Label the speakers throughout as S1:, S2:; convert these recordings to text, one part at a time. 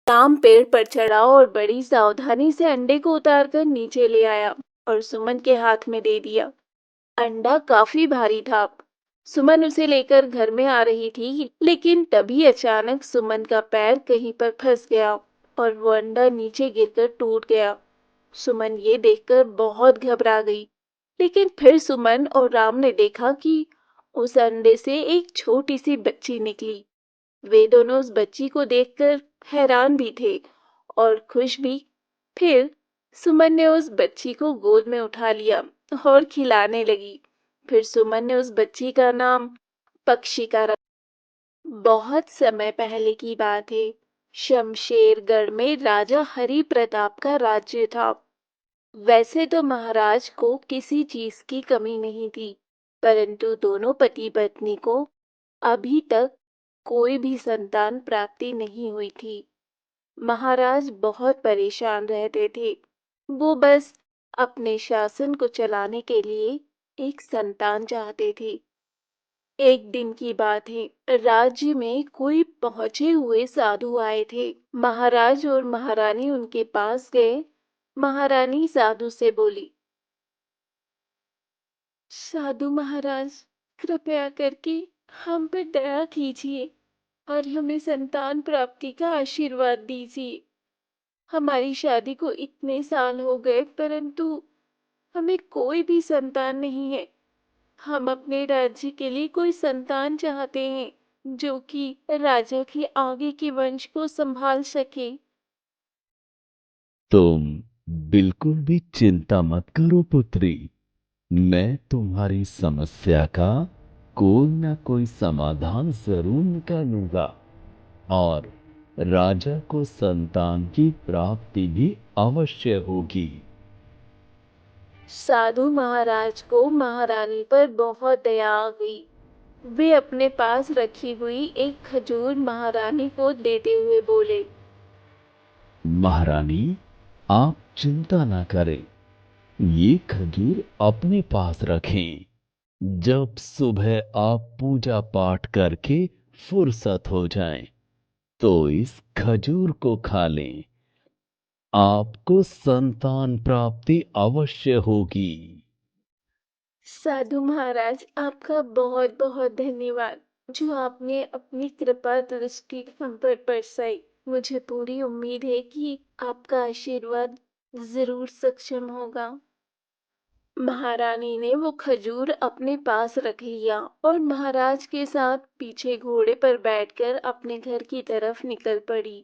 S1: राम पेड़ पर चढ़ा और बड़ी सावधानी से अंडे को उतारकर नीचे ले आया और सुमन के हाथ में दे दिया। अंडा काफी भारी था। सुमन उसे लेकर घर में आ रही थी, लेकिन तभी अचानक सुमन का पैर कहीं पर फंस गया और वो अंडा नीचे गिरकर टूट गया। सुमन ये देखकर बहुत घबरा गई, लेकिन फिर सुमन और राम ने देखा कि उस अंडे से एक छोटी सी बच्ची निकली। वे दोनों उस बच्ची को देखकर हैरान भी थे और खुश भी। फिर सुमन ने उस बच्ची को गोद में उठा लिया और खिलाने लगी। फिर सुमन ने उस बच्ची का नाम पक्षिका रखा। बहुत समय पहले की बात है। शमशेरगढ़ में राजा हरि प्रताप का राज्य था। वैसे तो महाराज को किसी चीज की कमी नहीं थी, परंतु दोनों पति पत्नी को अभी तक कोई भी संतान प्राप्ति नहीं हुई थी। महाराज बहुत परेशान रहते थे। वो बस अपने शासन को चलाने के लिए एक संतान चाहते थे। एक दिन की बात है, राज्य में कोई पहुंचे हुए साधु आए थे। महाराज और महारानी उनके पास गए। महारानी साधु से बोली, साधु महाराज, कृपया करके हम पर दया कीजिए और हमें संतान प्राप्ति का आशीर्वाद दीजिए। हमारी शादी को इतने साल हो गए, परंतु हमें कोई भी संतान नहीं है। हम अपने राज्य के लिए कोई संतान चाहते हैं, जो कि राजा के आगे के वंश को संभाल सके।
S2: तुम बिल्कुल भी चिंता मत करो पुत्री। मैं तुम्हारी समस्या का कोई ना कोई समाधान जरूर निकालूंगा और राजा को संतान की प्राप्ति भी अवश्य होगी।
S1: साधु महाराज को महारानी पर बहुत दया आ गई। वे अपने पास रखी हुई एक खजूर महारानी को देते हुए बोले,
S2: महारानी, आप चिंता ना करें। ये खजूर अपने पास रखें। जब सुबह आप पूजा पाठ करके फुर्सत हो जाएं, तो इस खजूर को खा लें। आपको संतान प्राप्ति अवश्य होगी।
S1: साधु महाराज, आपका बहुत बहुत धन्यवाद, जो आपने अपनी कृपा दृष्टि हम पर बरसाई। मुझे पूरी उम्मीद है कि आपका आशीर्वाद जरूर सक्षम होगा। महारानी ने वो खजूर अपने पास रख लिया और महाराज के साथ पीछे घोड़े पर बैठकर अपने घर की तरफ निकल पड़ी।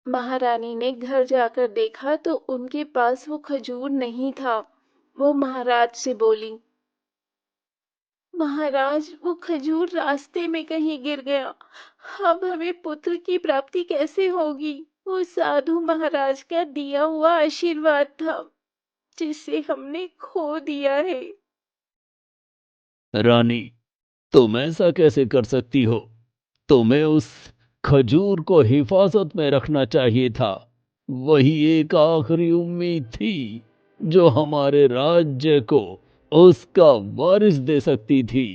S1: महारानी ने घर जाकर देखा तो उनके पास वो खजूर नहीं था। वो महाराज से बोली, महाराज, वो खजूर रास्ते में कहीं गिर गया। अब हमें पुत्र की प्राप्ति कैसे होगी? वो साधु महाराज का दिया हुआ आशीर्वाद था, जिसे हमने खो दिया है।
S2: रानी, तुम ऐसा कैसे कर सकती हो? तुम्हें उस खजूर को हिफाजत में रखना चाहिए था। वही एक आखिरी उम्मीद थी जो हमारे राज्य को उसका वारिस दे सकती थी।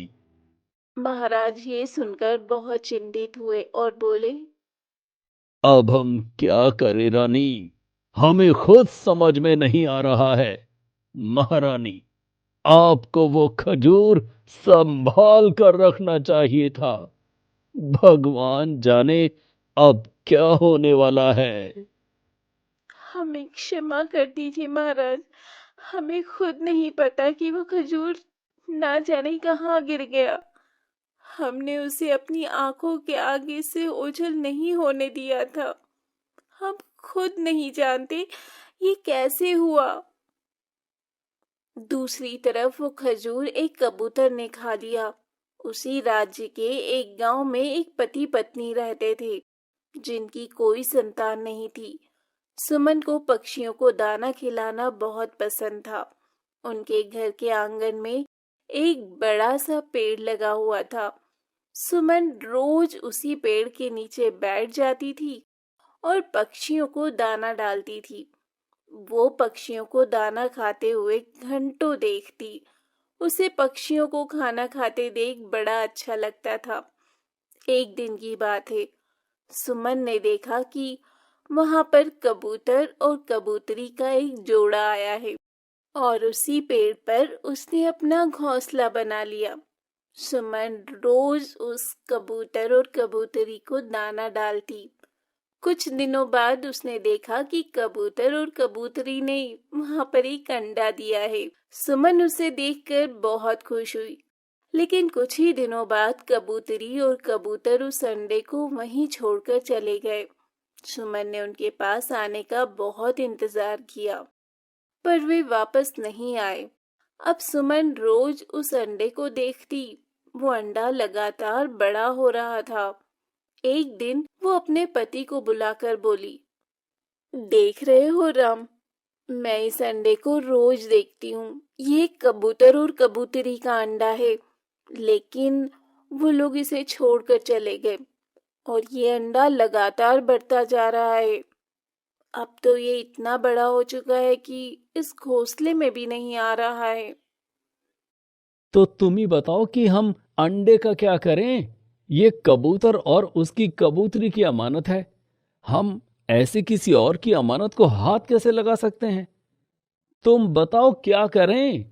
S1: महाराज ये सुनकर बहुत चिंतित हुए और बोले,
S2: अब हम क्या करें रानी? हमें खुद समझ में नहीं आ रहा है। महारानी, आपको वो खजूर संभाल कर रखना चाहिए था। भगवान जाने अब क्या होने वाला है।
S1: हमें क्षमा कर दीजिए महाराज। हमें खुद नहीं पता कि वो खजूर ना जाने कहाँ गिर गया। हमने उसे अपनी आंखों के आगे से ओझल नहीं होने दिया था। हम खुद नहीं जानते ये कैसे हुआ। दूसरी तरफ वो खजूर एक कबूतर ने खा लिया। उसी राज्य के एक गांव में एक पति पत्नी रहते थे, जिनकी कोई संतान नहीं थी। सुमन को पक्षियों को दाना खिलाना बहुत पसंद था। उनके घर के आंगन में एक बड़ा सा पेड़ लगा हुआ था। सुमन रोज उसी पेड़ के नीचे बैठ जाती थी और पक्षियों को दाना डालती थी। वो पक्षियों को दाना खाते हुए घंटों देखती। उसे पक्षियों को खाना खाते देख बड़ा अच्छा लगता था। एक दिन की बात है, सुमन ने देखा कि वहां पर कबूतर और कबूतरी का एक जोड़ा आया है और उसी पेड़ पर उसने अपना घोंसला बना लिया। सुमन रोज उस कबूतर और कबूतरी को दाना डालती। कुछ दिनों बाद उसने देखा कि कबूतर और कबूतरी ने वहां पर एक अंडा दिया है। सुमन उसे देखकर बहुत खुश हुई, लेकिन कुछ ही दिनों बाद कबूतरी और कबूतर उस अंडे को वहीं छोड़कर चले गए। सुमन ने उनके पास आने का बहुत इंतजार किया, पर वे वापस नहीं आए। अब सुमन रोज उस अंडे को देखती। वो अंडा लगातार बड़ा हो रहा था। एक दिन वो अपने पति को बुलाकर बोली, देख रहे हो राम, मैं इस अंडे को रोज देखती हूँ। ये कबूतर और कबूतरी का अंडा है, लेकिन वो लोग इसे छोड़कर चले गए और ये अंडा लगातार बढ़ता जा रहा है। अब तो ये इतना बड़ा हो चुका है कि इस घोंसले में भी नहीं आ रहा है।
S2: तो तुम ही बताओ कि हम अंडे का क्या करें? ये कबूतर और उसकी कबूतरी की अमानत है। हम ऐसे किसी और की अमानत को हाथ कैसे लगा सकते हैं? तुम बताओ क्या करें?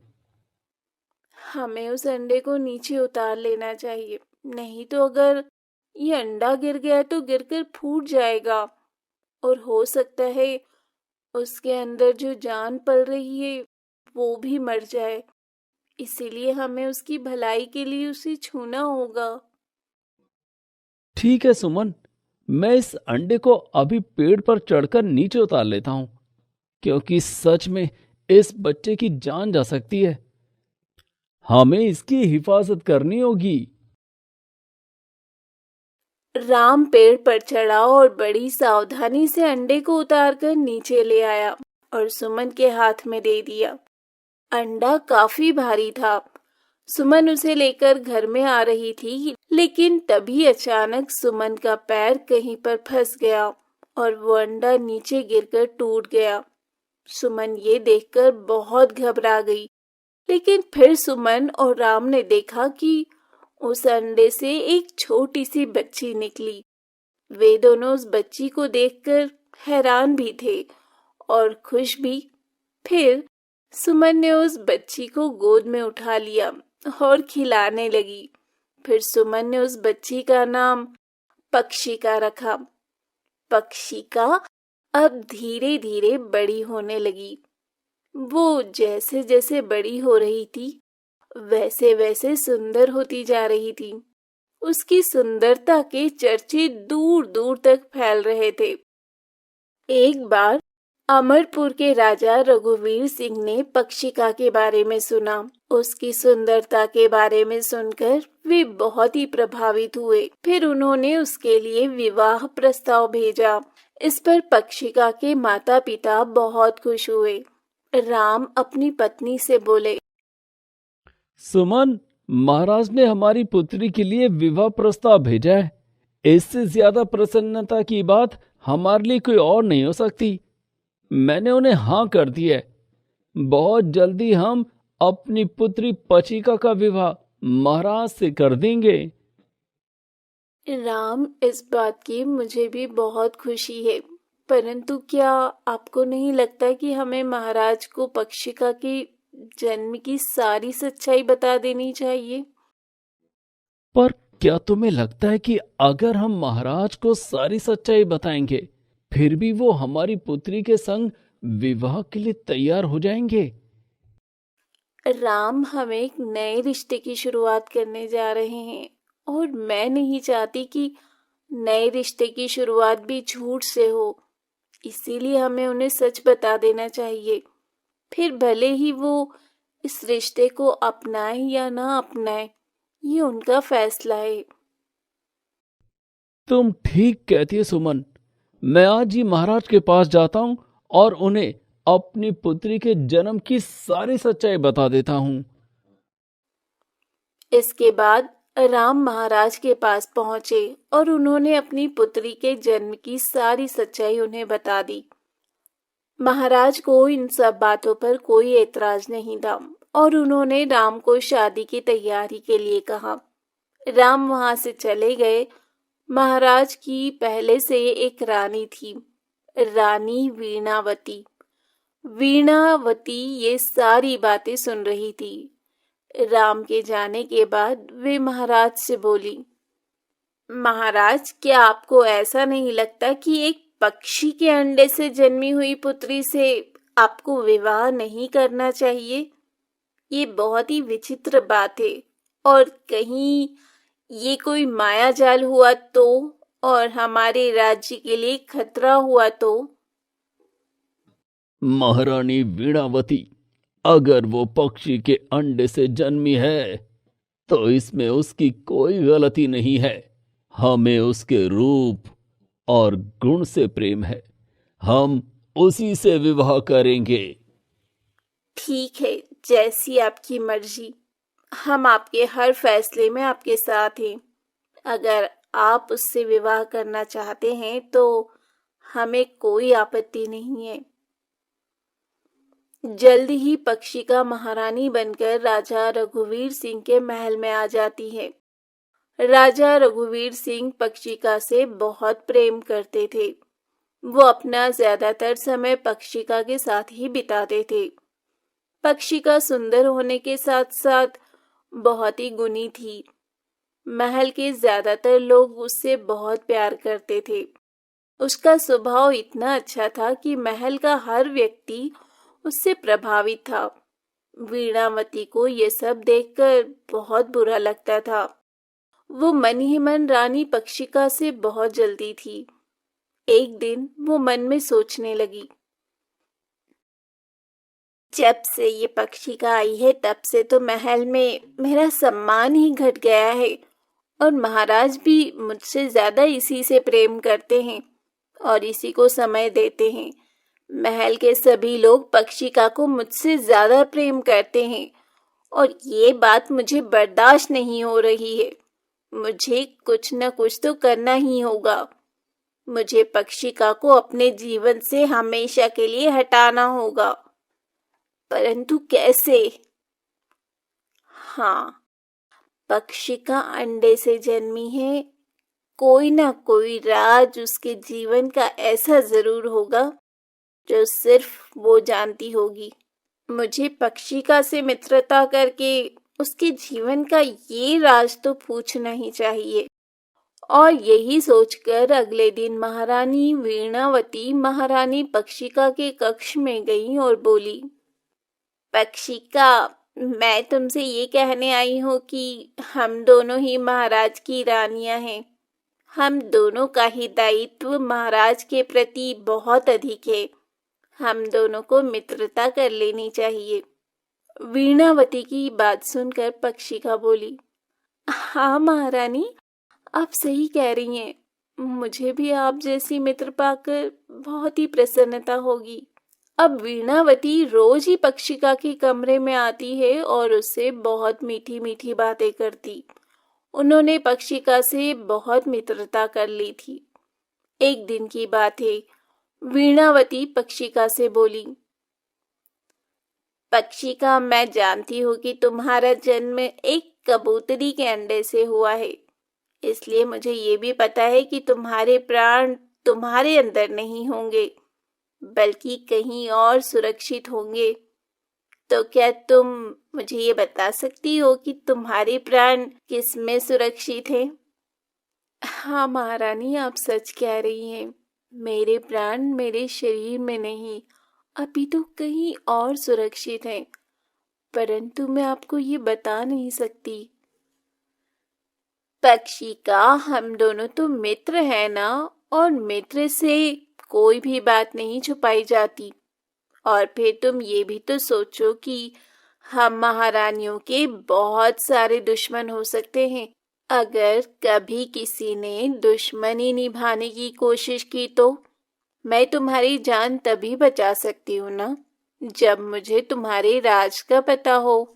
S1: हमें उस अंडे को नीचे उतार लेना चाहिए, नहीं तो अगर ये अंडा गिर गया तो गिरकर फूट जाएगा और हो सकता है उसके अंदर जो जान पल रही है वो भी मर जाए। इसीलिए हमें उसकी भलाई के लिए उसे छूना होगा।
S2: ठीक है सुमन, मैं इस अंडे को अभी पेड़ पर चढ़कर नीचे उतार लेता हूं, क्योंकि सच में इस बच्चे की जान जा सकती है। हमें इसकी हिफाजत करनी होगी।
S1: राम पेड़ पर चढ़ा और बड़ी सावधानी से अंडे को उतारकर नीचे ले आया और सुमन के हाथ में दे दिया। अंडा काफी भारी था। सुमन उसे लेकर घर में आ रही थी, लेकिन तभी अचानक सुमन का पैर कहीं पर फंस गया और वो अंडा नीचे गिरकर टूट गया। सुमन ये देखकर बहुत घबरा गई, लेकिन फिर सुमन और राम ने देखा कि उस अंडे से एक छोटी सी बच्ची निकली। वे दोनों उस बच्ची को देखकर हैरान भी थे और खुश भी। फिर सुमन ने उस बच्ची को गोद में उठा लिया और खिलाने लगी। फिर सुमन ने उस बच्ची का नाम पक्षिका रखा। पक्षिका अब धीरे धीरे बड़ी होने लगी। वो जैसे जैसे बड़ी हो रही थी, वैसे वैसे सुंदर होती जा रही थी। उसकी सुंदरता के चर्चे दूर दूर तक फैल रहे थे। एक बार अमरपुर के राजा रघुवीर सिंह ने पक्षिका के बारे में सुना। उसकी सुंदरता के बारे में सुनकर वे बहुत ही प्रभावित हुए। फिर उन्होंने उसके लिए विवाह प्रस्ताव भेजा। इस पर पक्षिका के माता पिता बहुत खुश हुए। राम अपनी पत्नी से बोले,
S2: सुमन, महाराज ने हमारी पुत्री के लिए विवाह प्रस्ताव भेजा है। इससे ज्यादा प्रसन्नता की बात हमारे लिए कोई और नहीं हो सकती। मैंने उन्हें हाँ कर दी है। बहुत जल्दी हम अपनी पुत्री पचिका का विवाह महाराज से कर देंगे।
S1: राम, इस बात की मुझे भी बहुत खुशी है, परंतु क्या आपको नहीं लगता कि हमें महाराज को पक्षिका के जन्म की सारी सच्चाई बता देनी चाहिए?
S2: पर क्या तुम्हें लगता है कि अगर हम महाराज को सारी सच्चाई बताएंगे, फिर भी वो हमारी पुत्री के संग विवाह के लिए तैयार हो जाएंगे?
S1: राम, हम एक नए रिश्ते की शुरुआत करने जा रहे हैं और मैं नहीं चाहती कि नए रिश्ते की शुरुआत भी झूठ से हो। इसीलिए हमें उन्हें सच बता देना चाहिए। फिर भले ही वो इस रिश्ते को अपनाए या ना अपनाए, ये उनका फैसला है।
S2: तुम ठीक कहती है सुमन। मैं आज ही महाराज के पास जाता हूँ और उन्हें अपनी पुत्री के जन्म की सारी सच्चाई बता देता हूँ।
S1: इसके बाद राम महाराज के पास पहुंचे और उन्होंने अपनी पुत्री के जन्म की सारी सच्चाई उन्हें बता दी। महाराज को इन सब बातों पर कोई एतराज नहीं था और उन्होंने राम को शादी की तैयारी के लिए कहा। राम वहां से चले गए। महाराज की पहले से एक रानी थी। रानी वीणावती। वीणावती ये सारी बातें सुन रही थी। राम के जाने के बाद वे महाराज से बोली, महाराज, क्या आपको ऐसा नहीं लगता कि एक पक्षी के अंडे से जन्मी हुई पुत्री से आपको विवाह नहीं करना चाहिए? ये बहुत ही विचित्र बात है। और कहीं ये कोई माया जाल हुआ तो, और हमारे राज्य के लिए खतरा हुआ तो?
S2: महारानी वीणावती, अगर वो पक्षी के अंडे से जन्मी है तो इसमें उसकी कोई गलती नहीं है। हमें उसके रूप और गुण से प्रेम है। हम उसी से विवाह करेंगे।
S1: ठीक है, जैसी आपकी मर्जी। हम आपके हर फैसले में आपके साथ हैं। अगर आप उससे विवाह करना चाहते हैं तो हमें कोई आपत्ति नहीं है। जल्द ही पक्षिका महारानी बनकर राजा रघुवीर सिंह के महल में आ जाती है। राजा रघुवीर सिंह पक्षिका से बहुत प्रेम करते थे। वो अपना ज्यादातर समय पक्षिका के साथ ही बिताते थे। पक्षिका सुंदर होने के साथ साथ बहुत ही गुणी थी। महल के ज्यादातर लोग उससे बहुत प्यार करते थे। उसका स्वभाव इतना अच्छा था कि महल का हर व्यक्ति उससे प्रभावित था। वीणावती को ये सब देखकर बहुत बुरा लगता था। वो मन ही मन रानी पक्षिका से बहुत जलती थी। एक दिन वो मन में सोचने लगी, जब से ये पक्षिका आई है तब से तो महल में मेरा सम्मान ही घट गया है, और महाराज भी मुझसे ज्यादा इसी से प्रेम करते हैं और इसी को समय देते हैं। महल के सभी लोग पक्षिका को मुझसे ज्यादा प्रेम करते हैं और ये बात मुझे बर्दाश्त नहीं हो रही है। मुझे कुछ न कुछ तो करना ही होगा। मुझे पक्षिका को अपने जीवन से हमेशा के लिए हटाना होगा, परंतु कैसे? हाँ, पक्षिका अंडे से जन्मी है। कोई ना कोई राज उसके जीवन का ऐसा जरूर होगा जो सिर्फ वो जानती होगी। मुझे पक्षिका से मित्रता करके उसके जीवन का ये राज तो पूछना ही चाहिए। और यही सोचकर अगले दिन महारानी वीणावती महारानी पक्षिका के कक्ष में गई और बोली, पक्षिका, मैं तुमसे ये कहने आई हूँ कि हम दोनों ही महाराज की रानियां हैं। हम दोनों का ही दायित्व महाराज के प्रति बहुत अधिक है। हम दोनों को मित्रता कर लेनी चाहिए। वीणावती की बात सुनकर पक्षिका बोली, हाँ महारानी, आप सही कह रही हैं। मुझे भी आप जैसी मित्र पाकर बहुत ही प्रसन्नता होगी। अब वीणावती रोज ही पक्षिका के कमरे में आती है और उससे बहुत मीठी मीठी बातें करती। उन्होंने पक्षिका से बहुत मित्रता कर ली थी। एक दिन की बात है, वीणावती पक्षिका से बोली, पक्षिका, मैं जानती हूँ कि तुम्हारा जन्म एक कबूतरी के अंडे से हुआ है, इसलिए मुझे ये भी पता है कि तुम्हारे प्राण तुम्हारे अंदर नहीं होंगे, बल्कि कहीं और सुरक्षित होंगे। तो क्या तुम मुझे ये बता सकती हो कि तुम्हारे प्राण किस में सुरक्षित हैं? हाँ महारानी, आप सच कह रही हैं। मेरे प्राण मेरे शरीर में नहीं, अभी तो कहीं और सुरक्षित हैं, परंतु मैं आपको ये बता नहीं सकती। पक्षिका, हम दोनों तो मित्र हैं ना, और मित्र से कोई भी बात नहीं छुपाई जाती। और फिर तुम ये भी तो सोचो कि हम महारानियों के बहुत सारे दुश्मन हो सकते हैं। अगर कभी किसी ने दुश्मनी निभाने की कोशिश की तो मैं तुम्हारी जान तभी बचा सकती हूँ ना, जब मुझे तुम्हारे राज का पता हो।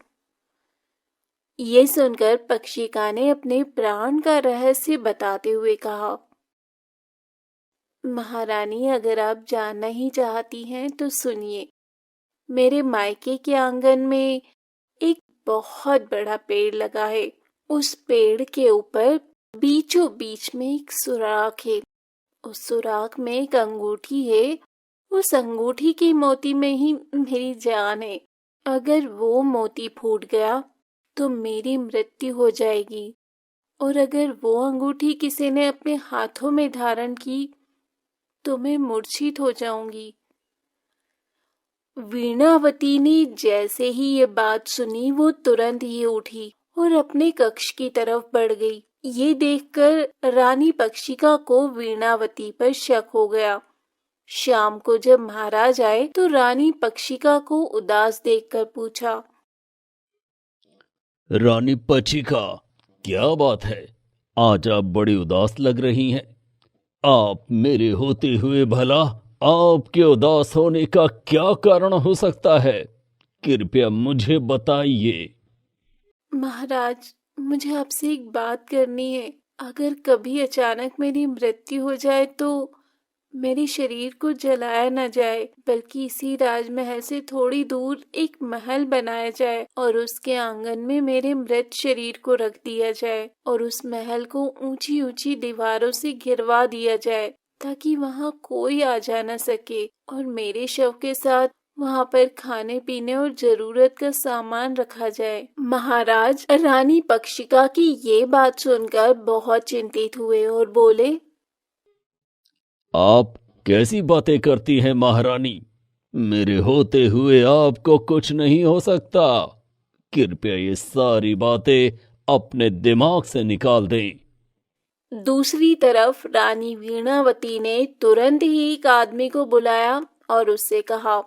S1: ये सुनकर पक्षिका ने अपने प्राण का रहस्य बताते हुए कहा, महारानी, अगर आप जानना ही चाहती हैं तो सुनिए। मेरे मायके के आंगन में एक बहुत बड़ा पेड़ लगा है। उस पेड़ के ऊपर बीचों बीच में एक सुराख है, उस सुराख में एक अंगूठी है, उस अंगूठी के मोती में ही मेरी जान है। अगर वो मोती फूट गया तो मेरी मृत्यु हो जाएगी, और अगर वो अंगूठी किसी ने अपने हाथों में धारण की तो मैं मूर्छित हो जाऊंगी। वीणावती ने जैसे ही ये बात सुनी वो तुरंत ही उठी और अपने कक्ष की तरफ बढ़ गई। ये देखकर रानी पक्षिका को वीणावती पर शक हो गया। शाम को जब महाराज आए तो रानी पक्षिका को उदास देखकर पूछा,
S2: रानी पक्षिका, क्या बात है? आज आप बड़ी उदास लग रही हैं। आप मेरे होते हुए भला आपके उदास होने का क्या कारण हो सकता है? कृपया मुझे बताइए।
S1: महाराज, मुझे आपसे एक बात करनी है। अगर कभी अचानक मेरी मृत्यु हो जाए तो मेरे शरीर को जलाया न जाए, बल्कि इसी राजमहल से थोड़ी दूर एक महल बनाया जाए और उसके आंगन में मेरे मृत शरीर को रख दिया जाए और उस महल को ऊंची ऊंची दीवारों से घिरवा दिया जाए, ताकि वहां कोई आ जा न सके, और मेरे शव के साथ वहां पर खाने पीने और जरूरत का सामान रखा जाए। महाराज रानी पक्षिका की ये बात सुनकर बहुत चिंतित हुए और बोले,
S2: आप कैसी बातें करती हैं महारानी? मेरे होते हुए आपको कुछ नहीं हो सकता। कृपया ये सारी बातें अपने दिमाग से निकाल दें।
S1: दूसरी तरफ रानी वीणावती ने तुरंत ही एक आदमी को बुलाया और उससे कहा,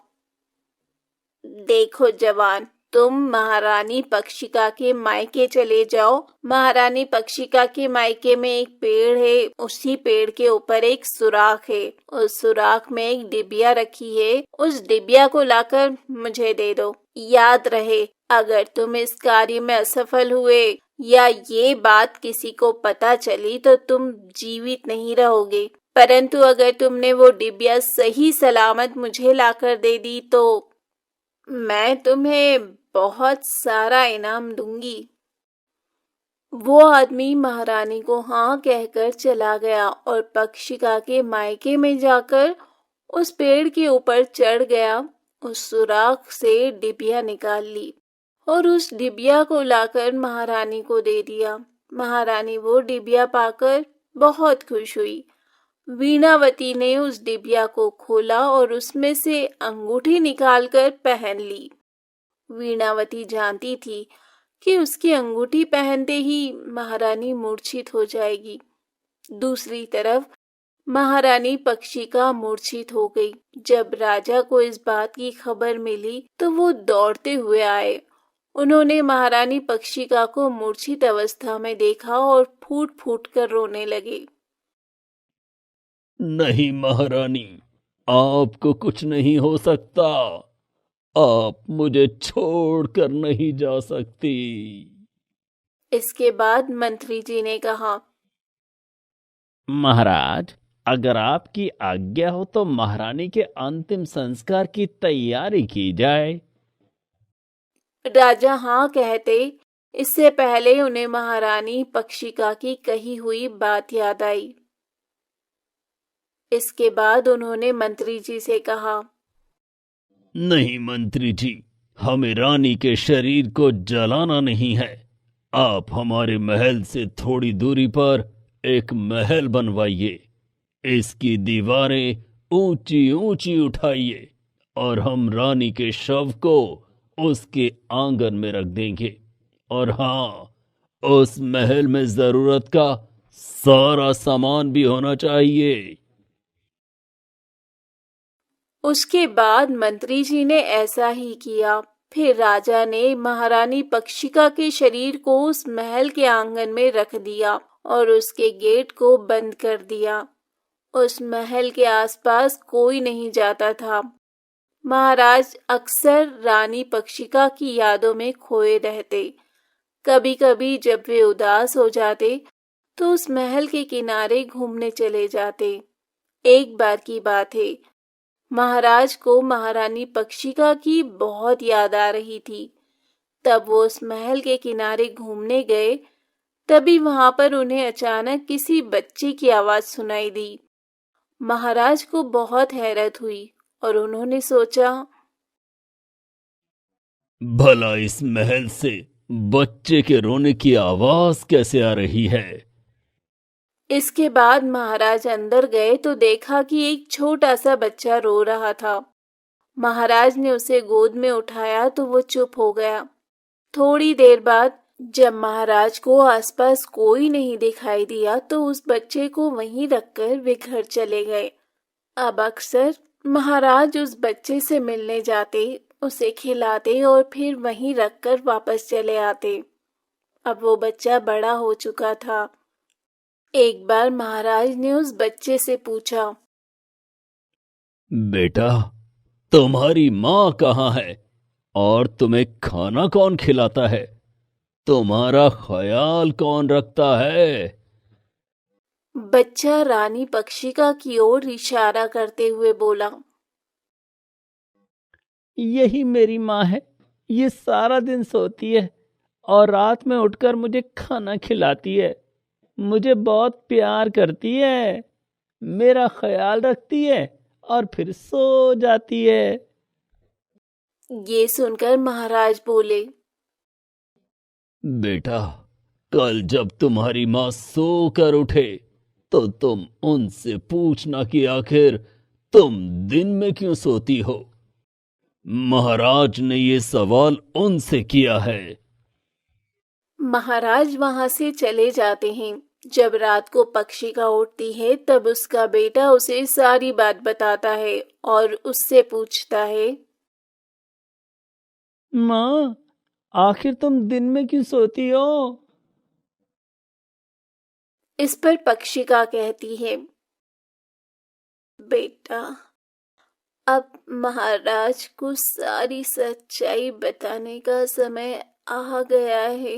S1: देखो जवान, तुम महारानी पक्षिका के मायके चले जाओ। महारानी पक्षिका के मायके में एक पेड़ है, उसी पेड़ के ऊपर एक सुराख है। उस सुराख में एक डिबिया रखी है, उस डिबिया को लाकर मुझे दे दो। याद रहे, अगर तुम इस कार्य में असफल हुए या ये बात किसी को पता चली तो तुम जीवित नहीं रहोगे, परंतु अगर तुमने वो डिबिया सही सलामत मुझे लाकर दे दी तो मैं तुम्हें बहुत सारा इनाम दूंगी। वो आदमी महारानी को हाँ कहकर चला गया और पक्षिका के मायके में जाकर उस पेड़ के ऊपर चढ़ गया। उस सुराख से डिबिया निकाल ली और उस डिबिया को लाकर महारानी को दे दिया। महारानी वो डिबिया पाकर बहुत खुश हुई। वीणावती ने उस डिबिया को खोला और उसमें से अंगूठी निकालकर पहन ली। वीणावती जानती थी कि उसकी अंगूठी पहनते ही महारानी मूर्छित हो जाएगी। दूसरी तरफ महारानी पक्षिका मूर्छित हो गई। जब राजा को इस बात की खबर मिली तो वो दौड़ते हुए आए। उन्होंने महारानी पक्षिका को मूर्छित अवस्था में देखा और फूट फूट कर रोने लगे।
S2: नहीं महारानी, आपको कुछ नहीं हो सकता। आप मुझे छोड़कर नहीं जा सकती।
S1: इसके बाद मंत्री जी ने कहा,
S2: महाराज, अगर आपकी आज्ञा हो तो महारानी के अंतिम संस्कार की तैयारी की जाए।
S1: राजा हाँ कहते, इससे पहले उन्हें महारानी पक्षिका की कही हुई बात याद आई। इसके बाद उन्होंने मंत्री जी से कहा,
S2: नहीं मंत्री जी, हमें रानी के शरीर को जलाना नहीं है। आप हमारे महल से थोड़ी दूरी पर एक महल बनवाइए। इसकी दीवारें ऊंची ऊंची उठाइए और हम रानी के शव को उसके आंगन में रख देंगे। और हाँ, उस महल में जरूरत का सारा सामान भी होना चाहिए।
S1: उसके बाद मंत्री जी ने ऐसा ही किया। फिर राजा ने महारानी पक्षिका के शरीर को उस महल के आंगन में रख दिया और उसके गेट को बंद कर दिया। उस महल के आसपास कोई नहीं जाता था। महाराज अक्सर रानी पक्षिका की यादों में खोए रहते। कभी कभी जब वे उदास हो जाते तो उस महल के किनारे घूमने चले जाते। एक बार की बात है, महाराज को महारानी पक्षिका की बहुत याद आ रही थी। तब वो उस महल के किनारे घूमने गए। तभी वहां पर उन्हें अचानक किसी बच्चे की आवाज सुनाई दी। महाराज को बहुत हैरत हुई और उन्होंने सोचा,
S2: भला इस महल से बच्चे के रोने की आवाज कैसे आ रही है?
S1: इसके बाद महाराज अंदर गए तो देखा कि एक छोटा सा बच्चा रो रहा था। महाराज ने उसे गोद में उठाया तो वो चुप हो गया। थोड़ी देर बाद जब महाराज को आसपास कोई नहीं दिखाई दिया तो उस बच्चे को वहीं रखकर वे घर चले गए। अब अक्सर महाराज उस बच्चे से मिलने जाते, उसे खिलाते और फिर वहीं रखकर वापस चले आते। अब वो बच्चा बड़ा हो चुका था। एक बार महाराज ने उस बच्चे से पूछा,
S2: बेटा, तुम्हारी माँ कहाँ है और तुम्हें खाना कौन खिलाता है? तुम्हारा ख्याल कौन रखता है?
S1: बच्चा रानी पक्षिका की ओर इशारा करते हुए बोला,
S3: यही मेरी माँ है। ये सारा दिन सोती है और रात में उठकर मुझे खाना खिलाती है। मुझे बहुत प्यार करती है, मेरा ख्याल रखती है और फिर सो जाती है।
S1: ये सुनकर महाराज बोले,
S2: बेटा, कल जब तुम्हारी माँ सो कर उठे तो तुम उनसे पूछना कि आखिर तुम दिन में क्यों सोती हो। महाराज ने ये सवाल उनसे किया है।
S1: महाराज वहां से चले जाते हैं। जब रात को पक्षिका उठती है तब उसका बेटा उसे सारी बात बताता है और उससे पूछता है,
S3: माँ, आखिर तुम दिन में क्यों सोती हो?
S1: इस पर पक्षिका कहती है, बेटा, अब महाराज को सारी सच्चाई बताने का समय आ गया है।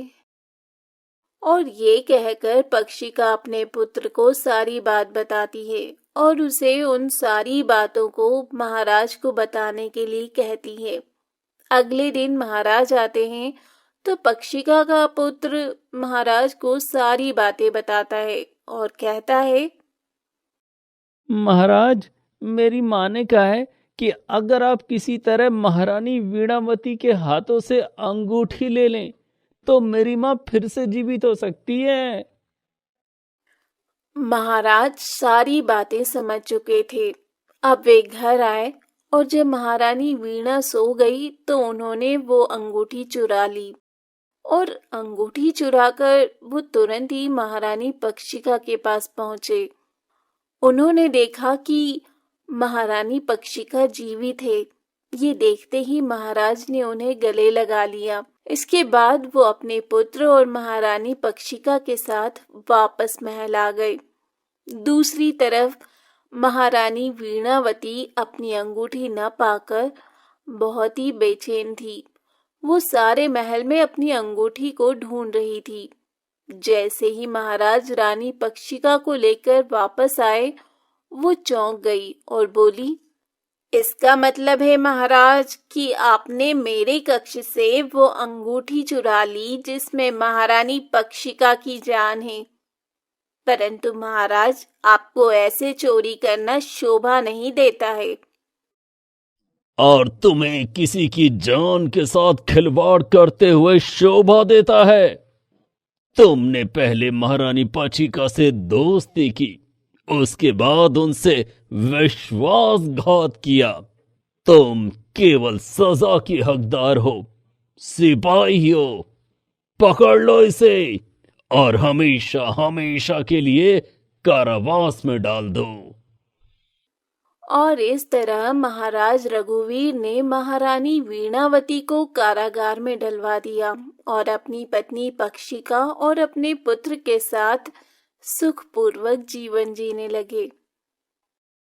S1: और ये कहकर पक्षिका अपने पुत्र को सारी बात बताती है और उसे उन सारी बातों को महाराज को बताने के लिए कहती है। अगले दिन महाराज आते हैं तो पक्षिका का पुत्र महाराज को सारी बातें बताता है और कहता है,
S3: महाराज, मेरी माँ ने कहा है कि अगर आप किसी तरह महारानी वीणावती के हाथों से अंगूठी ले लें तो मेरी माँ फिर से जीवित हो सकती है।
S1: महाराज सारी बातें समझ चुके थे। अब वे घर आए और जब महारानी वीणा सो गई तो उन्होंने वो अंगूठी चुरा ली और अंगूठी चुराकर वो तुरंत ही महारानी पक्षिका के पास पहुंचे। उन्होंने देखा कि महारानी पक्षिका जीवित है। ये देखते ही महाराज ने उन्हें गले लगा लिया। इसके बाद वो अपने पुत्र और महारानी पक्षिका के साथ वापस महल आ गए। दूसरी तरफ महारानी वीणावती अपनी अंगूठी न पाकर बहुत ही बेचैन थी। वो सारे महल में अपनी अंगूठी को ढूंढ रही थी। जैसे ही महाराज रानी पक्षिका को लेकर वापस आए, वो चौंक गई और बोली, इसका मतलब है महाराज कि आपने मेरे कक्ष से वो अंगूठी चुरा ली जिसमें महारानी पक्षिका की जान है। परंतु महाराज, आपको ऐसे चोरी करना शोभा नहीं देता है।
S2: और तुम्हें किसी की जान के साथ खिलवाड़ करते हुए शोभा देता है। तुमने पहले महारानी पक्षिका से दोस्ती की, उसके बाद उनसे विश्वासघात किया। तुम केवल सजा की हकदार हो। सिपाही हो, पकड़ लो इसे और हमेशा हमेशा के लिए कारावास में डाल दो।
S1: और इस तरह महाराज रघुवीर ने महारानी वीणावती को कारागार में डलवा दिया और अपनी पत्नी पक्षिका और अपने पुत्र के साथ सुखपूर्वक जीवन जीने लगे।